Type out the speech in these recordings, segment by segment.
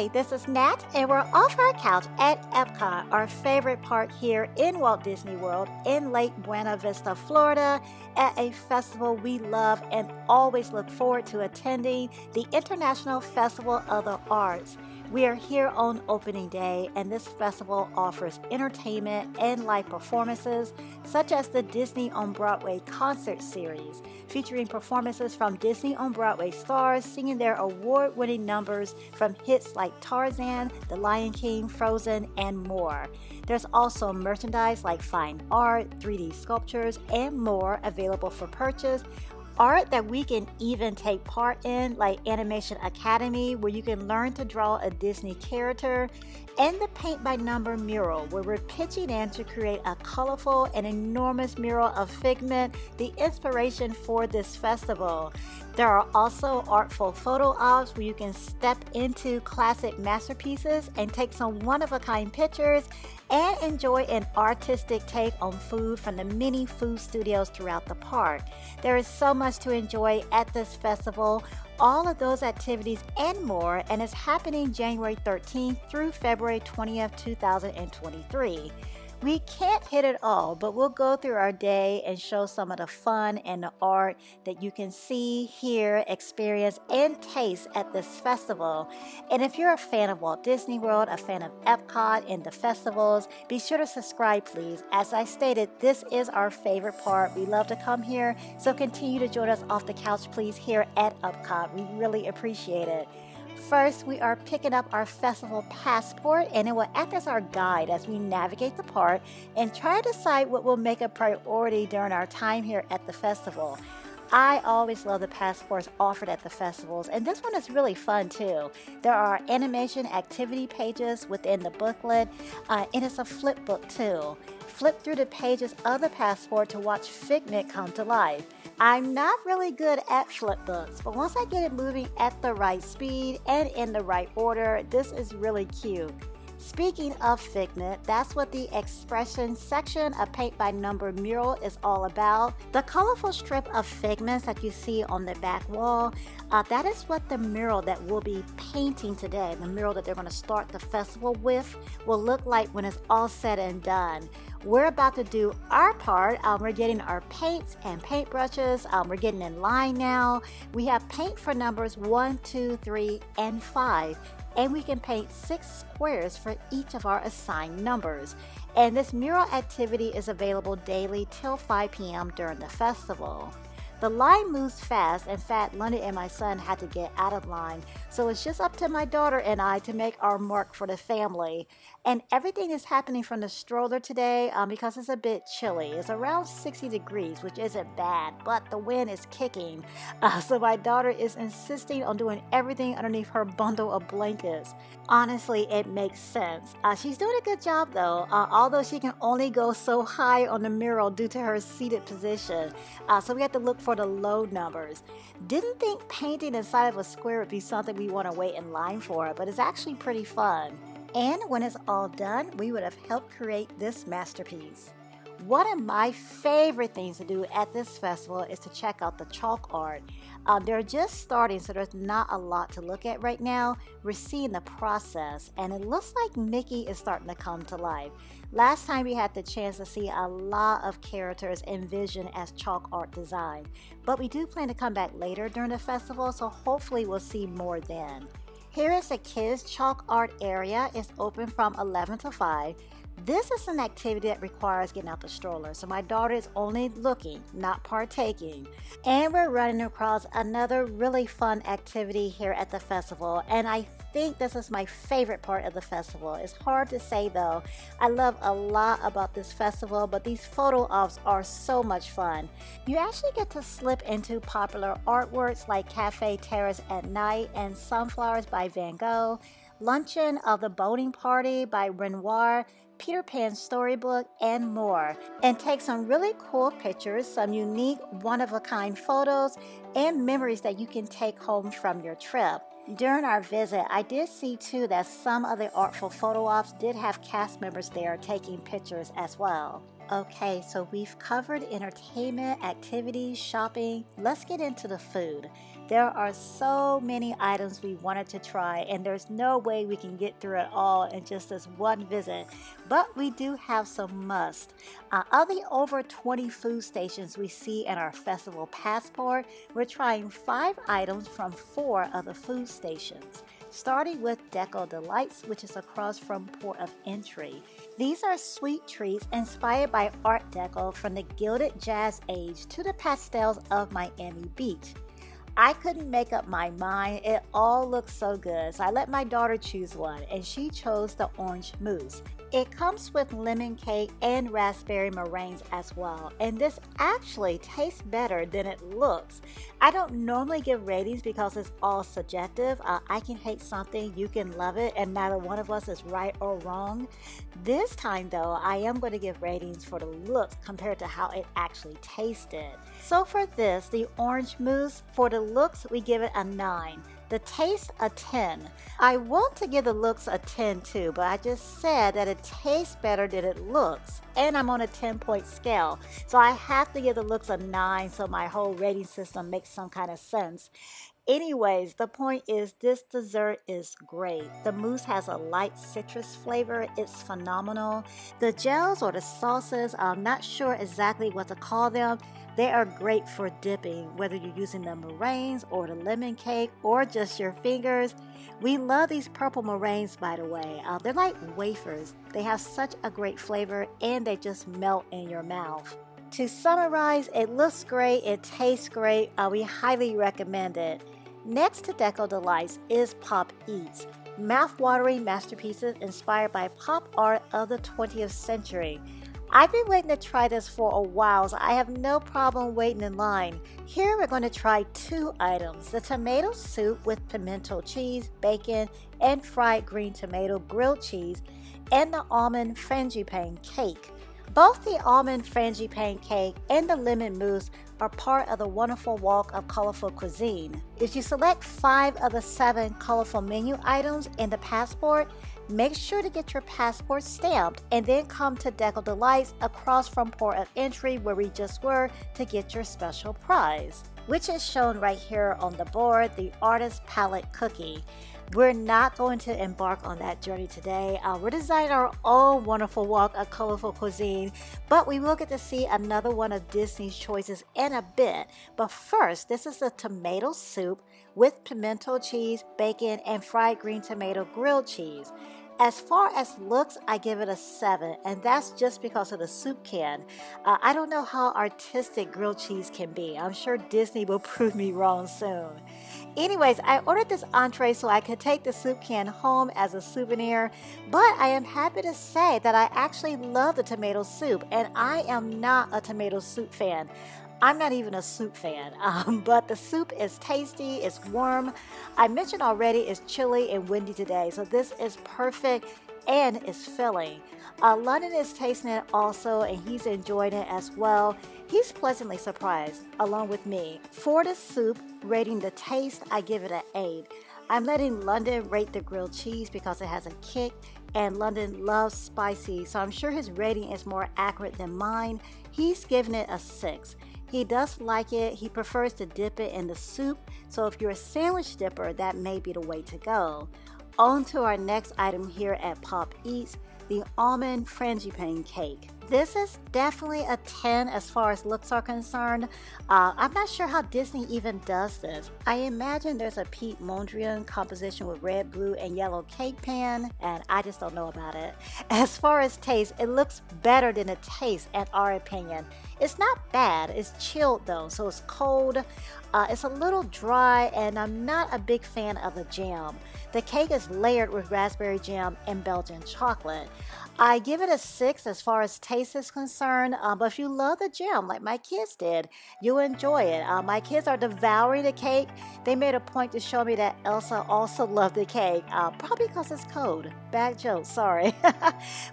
Hi, this is Nat, and we're off our couch at Epcot, our favorite park here in Walt Disney World in Lake Buena Vista, Florida, at a festival we love and always look forward to attending, the International Festival of the Arts. We are here on opening day, and this festival offers entertainment and live performances, such as the Disney on Broadway concert series, featuring performances from Disney on Broadway stars singing their award-winning numbers from hits like Tarzan, The Lion King, Frozen, and more. There's also merchandise like fine art, 3D sculptures, and more available for purchase. Art that we can even take part in, like Animation Academy, where you can learn to draw a Disney character, and the Paint by Number mural, where we're pitching in to create a colorful and enormous mural of Figment, the inspiration for this festival. There are also Artful Photo Ops, where you can step into classic masterpieces and take some one-of-a-kind pictures and enjoy an artistic take on food from the many food studios throughout the park. There is so much to enjoy at this festival, all of those activities and more, and it's happening January 13th through February 20th, 2023. We can't hit it all, but we'll go through our day and show some of the fun and the art that you can see, hear, experience, and taste at this festival. And if you're a fan of Walt Disney World, a fan of Epcot and the festivals, be sure to subscribe, please. As I stated, this is our favorite part. We love to come here, so continue to join us off the couch, please, here at Epcot. We really appreciate it. First, we are picking up our festival passport, and it will act as our guide as we navigate the park and try to decide what will make a priority during our time here at the festival. I always love the passports offered at the festivals, and this one is really fun too. There are animation activity pages within the booklet, and it's a flip book too. Flip through the pages of the passport to watch Figment come to life. I'm not really good at flip books, but once I get it moving at the right speed and in the right order, this is really cute. Speaking of Figment, that's what the expression section of Paint by Number mural is all about. The colorful strip of figments that you see on the back wall, that is what the mural that we'll be painting today, the mural that they're going to start the festival with, will look like when it's all said and done. We're about to do our part. We're getting our paints and paintbrushes. We're getting in line now. We have paint for numbers 1, 2, 3, and 5. And we can paint 6 squares for each of our assigned numbers. And this mural activity is available daily till 5 p.m. during the festival. The line moves fast. In fact, London and my son had to get out of line, so it's just up to my daughter and I to make our mark for the family. And everything is happening from the stroller today because it's a bit chilly. It's around 60 degrees, which isn't bad, but the wind is kicking. So my daughter is insisting on doing everything underneath her bundle of blankets. Honestly, it makes sense. She's doing a good job though, although she can only go so high on the mural due to her seated position. So we have to look for the low numbers. Didn't think painting inside of a square would be something we want to wait in line for, but it's actually pretty fun. And when it's all done, we would have helped create this masterpiece. One of my favorite things to do at this festival is to check out the chalk art. They're just starting, so there's not a lot to look at right now. We're seeing the process, and it looks like Mickey is starting to come to life. Last time we had the chance to see a lot of characters envisioned as chalk art design, but we do plan to come back later during the festival, so hopefully we'll see more then. Here is the kids' chalk art area. It's open from 11 to 5. This is an activity that requires getting out the stroller, so my daughter is only looking, not partaking. And we're running across another really fun activity here at the festival, and I think this is my favorite part of the festival. It's hard to say though. I love a lot about this festival, but these photo ops are so much fun. You actually get to slip into popular artworks like Cafe Terrace at Night and Sunflowers by Van Gogh, Luncheon of the Boating Party by Renoir, Peter Pan's Storybook, and more, and take some really cool pictures, some unique one-of-a-kind photos, and memories that you can take home from your trip. During our visit, I did see too that some of the Artful Photo Ops did have cast members there taking pictures as well. Okay, so we've covered entertainment, activities, shopping. Let's get into the food. There are so many items we wanted to try, and there's no way we can get through it all in just this one visit. But we do have some must. Of the over 20 food stations we see in our festival passport, we're trying 5 items from 4 of the food stations. Starting with Deco Delights, which is across from Port of Entry. These are sweet treats inspired by Art Deco from the Gilded Jazz Age to the pastels of Miami Beach. I couldn't make up my mind. It all looks so good. So I let my daughter choose one, and she chose the orange mousse. It comes with lemon cake and raspberry meringues as well, and this actually tastes better than it looks. I don't normally give ratings because it's all subjective. I can hate something, you can love it, and neither one of us is right or wrong. This time though, I am going to give ratings for the looks compared to how it actually tasted. So for this, the orange mousse, for the looks, we give it a 9. The taste, a 10. I want to give the looks a 10 too, but I just said that it tastes better than it looks. And I'm on a 10-point scale, so I have to give the looks a 9 so my whole rating system makes some kind of sense. Anyways, the point is this dessert is great. The mousse has a light citrus flavor. It's phenomenal. The gels or the sauces, I'm not sure exactly what to call them. They are great for dipping, whether you're using the meringues or the lemon cake or just your fingers. We love these purple meringues, by the way. They're like wafers. They have such a great flavor and they just melt in your mouth. To summarize, it looks great, it tastes great, we highly recommend it. Next to Deco Delights is Pop Eats, mouth-watering masterpieces inspired by pop art of the 20th century. I've been waiting to try this for a while, so I have no problem waiting in line. Here we're going to try 2 items, the tomato soup with pimento cheese, bacon, and fried green tomato grilled cheese, and the almond frangipane cake. Both the almond frangipane cake and the lemon mousse are part of the wonderful walk of colorful cuisine. If you select 5 of the 7 colorful menu items in the passport, make sure to get your passport stamped and then come to Deco Delights across from Port of Entry where we just were to get your special prize, which is shown right here on the board, the Artist Palette Cookie. We're not going to embark on that journey today. We're designing our own wonderful walk of colorful cuisine, but we will get to see another one of Disney's choices in a bit. But first, this is the tomato soup with pimento cheese, bacon, and fried green tomato grilled cheese. As far as looks, I give it a 7, and that's just because of the soup can. I don't know how artistic grilled cheese can be. I'm sure Disney will prove me wrong soon. Anyways, I ordered this entree so I could take the soup can home as a souvenir, but I am happy to say that I actually love the tomato soup, and I am not a tomato soup fan. I'm not even a soup fan, but the soup is tasty, it's warm. I mentioned already it's chilly and windy today, so this is perfect and it's filling. London is tasting it also, and he's enjoying it as well. He's pleasantly surprised, along with me. For the soup, rating the taste, I give it an 8. I'm letting London rate the grilled cheese because it has a kick, and London loves spicy, so I'm sure his rating is more accurate than mine. He's giving it a 6. He does like it. He prefers to dip it in the soup, so if you're a sandwich dipper, that may be the way to go. On to our next item here at Pop Eats, the almond frangipane cake. This is definitely a 10 as far as looks are concerned. I'm not sure how Disney even does this. I imagine there's a Pete Mondrian composition with red, blue, and yellow cake pan, and I just don't know about it. As far as taste, it looks better than it tastes in our opinion. It's not bad, it's chilled though, so it's cold. It's a little dry, and I'm not a big fan of the jam. The cake is layered with raspberry jam and Belgian chocolate. I give it a 6 as far as taste is concerned, but if you love the jam like my kids did, you'll enjoy it. My kids are devouring the cake. They made a point to show me that Elsa also loved the cake, probably because it's cold. Bad joke, sorry.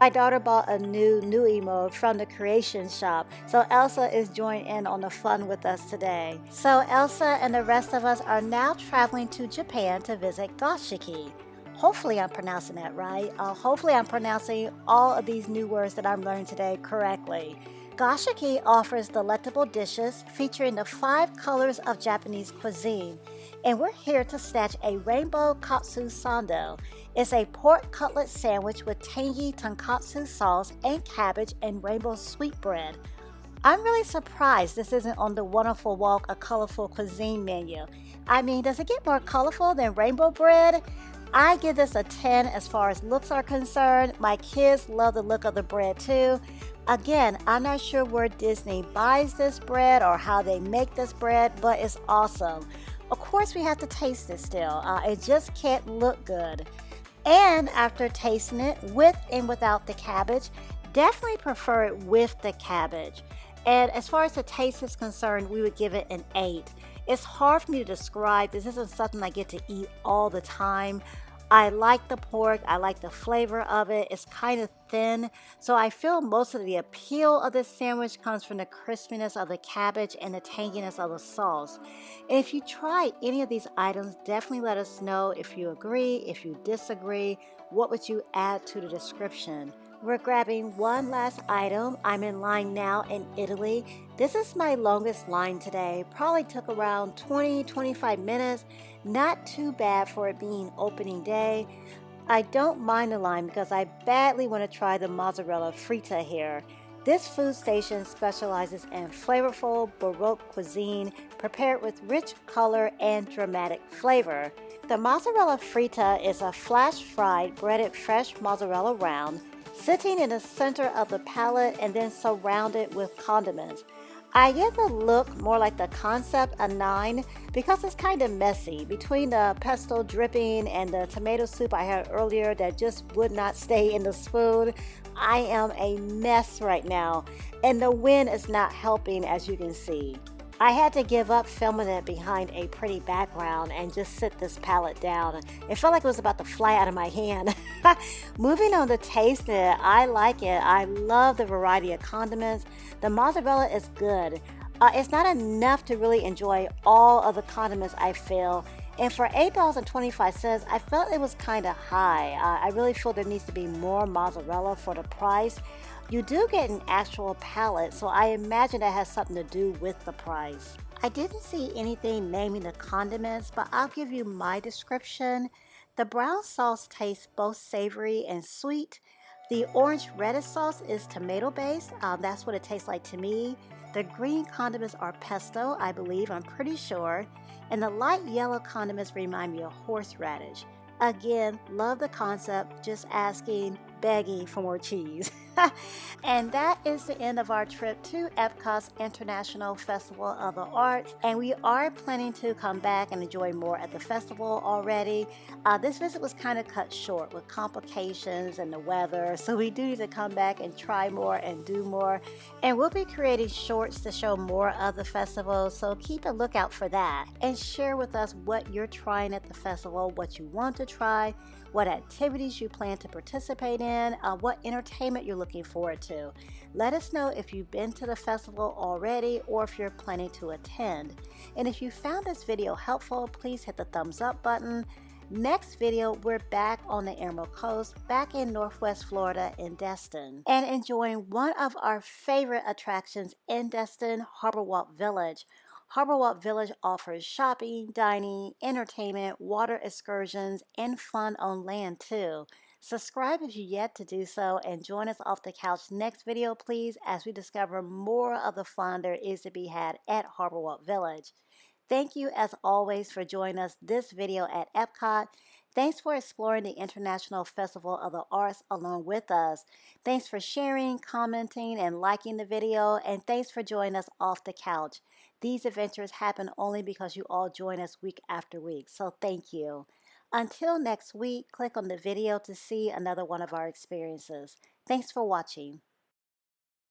My daughter bought a new emote from the creation shop, so Elsa is joining in on the fun with us today. So Elsa and the rest of us are now traveling to Japan to visit Goshiki. Hopefully I'm pronouncing that right. Hopefully I'm pronouncing all of these new words that I'm learning today correctly. Goshiki offers delectable dishes featuring the 5 colors of Japanese cuisine. And we're here to snatch a rainbow katsu sando. It's a pork cutlet sandwich with tangy tonkatsu sauce and cabbage and rainbow sweetbread. I'm really surprised this isn't on the Wonderful Walk of Colorful Cuisine menu. I mean, does it get more colorful than rainbow bread? I give this a 10 as far as looks are concerned. My kids love the look of the bread too. Again, I'm not sure where Disney buys this bread or how they make this bread, but it's awesome. Of course, we have to taste it still. It just can't look good. And after tasting it with and without the cabbage, definitely prefer it with the cabbage. And as far as the taste is concerned, we would give it an 8. It's hard for me to describe. This isn't something I get to eat all the time. I like the pork. I like the flavor of it. It's kind of thin. So I feel most of the appeal of this sandwich comes from the crispiness of the cabbage and the tanginess of the sauce. And if you try any of these items, definitely let us know if you agree, if you disagree. What would you add to the description? We're grabbing one last item. I'm in line now in Italy. This is my longest line today. Probably took around 20-25 minutes. Not too bad for it being opening day. I don't mind the line because I badly want to try the mozzarella frita here. This food station specializes in flavorful Baroque cuisine prepared with rich color and dramatic flavor. The mozzarella frita is a flash-fried breaded fresh mozzarella round sitting in the center of the palette and then surrounded with condiments. I give the look more like the concept a 9 because it's kind of messy. Between the pesto dripping and the tomato soup I had earlier that just would not stay in the spoon, I am a mess right now, and the wind is not helping, as you can see. I had to give up filming it behind a pretty background and just sit this palette down. It felt like it was about to fly out of my hand. Moving on to tasting it, I like it. I love the variety of condiments. The mozzarella is good. It's not enough to really enjoy all of the condiments I feel. And for $8.25, I felt it was kind of high. I really feel there needs to be more mozzarella for the price. You do get an actual palette, so I imagine that has something to do with the price. I didn't see anything naming the condiments, but I'll give you my description. The brown sauce tastes both savory and sweet. The orange radish sauce is tomato based. That's what it tastes like to me. The green condiments are pesto, I believe, I'm pretty sure. And the light yellow condiments remind me of horseradish. Again, love the concept, just asking, begging for more cheese. And that is the end of our trip to Epcot's International Festival of the Arts. And we are planning to come back and enjoy more at the festival already. This visit was kind of cut short with complications and the weather. So we do need to come back and try more and do more. And we'll be creating shorts to show more of the festival. So keep a lookout for that. And share with us what you're trying at the festival, what you want to try, what activities you plan to participate in, what entertainment you're looking forward to. Let us know if you've been to the festival already or if you're planning to attend. And if you found this video helpful, please hit the thumbs up button. Next video, we're back on the Emerald Coast, back in Northwest Florida in Destin, and enjoying one of our favorite attractions in Destin, Harbor Walk Village. Harbor Walk Village offers shopping, dining, entertainment, water excursions, and fun on land too. Subscribe if you yet to do so, and join us off the couch next video, please, as we discover more of the fun there is to be had at Harbor Walk Village. Thank you as always for joining us this video at Epcot. Thanks for exploring the International Festival of the Arts along with us. Thanks for sharing, commenting, and liking the video, and thanks for joining us off the couch. These adventures happen only because you all join us week after week, so thank you. Until next week, click on the video to see another one of our experiences. Thanks for watching.